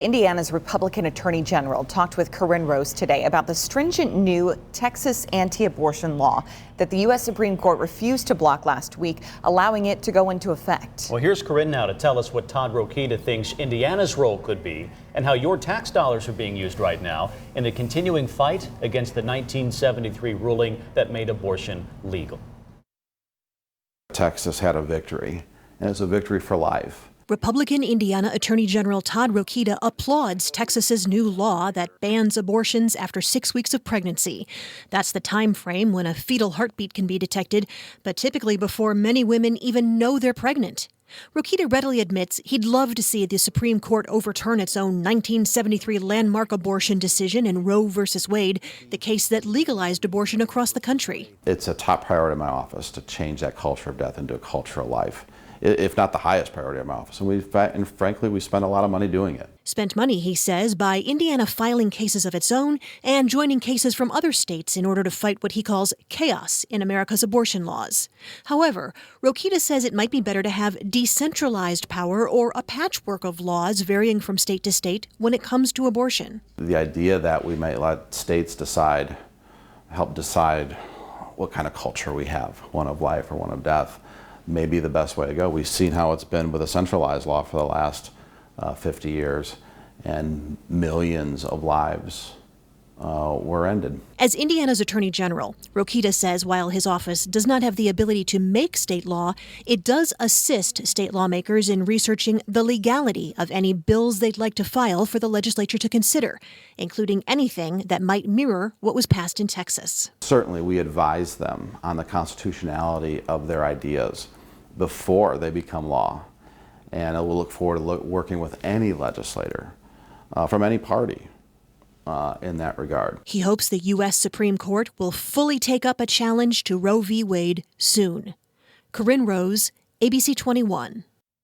Indiana's Republican Attorney General talked with Corinne Rose today about the stringent new Texas anti-abortion law that the U.S. Supreme Court refused to block last week, allowing it to go into effect. Well, here's Corinne now to tell us what Todd Rokita thinks Indiana's role could be and how your tax dollars are being used right now in the continuing fight against the 1973 ruling that made abortion legal. Texas had a victory, and it's a victory for life. Republican Indiana Attorney General Todd Rokita applauds Texas's new law that bans abortions after 6 weeks of pregnancy. That's the time frame when a fetal heartbeat can be detected, but typically before many women even know they're pregnant. Rokita readily admits he'd love to see the Supreme Court overturn its own 1973 landmark abortion decision in Roe v. Wade, the case that legalized abortion across the country. It's a top priority in my office to change that culture of death into a culture of life, if not the highest priority of my office. And frankly, we spend a lot of money doing it. Spent money, he says, by Indiana filing cases of its own and joining cases from other states in order to fight what he calls chaos in America's abortion laws. However, Rokita says it might be better to have decentralized power or a patchwork of laws varying from state to state when it comes to abortion. The idea that we might let states help decide what kind of culture we have, one of life or one of death, may be the best way to go. We've seen how it's been with a centralized law for the last 50 years, and millions of lives were ended. As Indiana's Attorney General, Rokita says while his office does not have the ability to make state law, it does assist state lawmakers in researching the legality of any bills they'd like to file for the legislature to consider, including anything that might mirror what was passed in Texas. Certainly, we advise them on the constitutionality of their ideas before they become law. And I will look forward to working with any legislator from any party in that regard. He hopes the U.S. Supreme Court will fully take up a challenge to Roe v. Wade soon. Corinne Rose, ABC 21.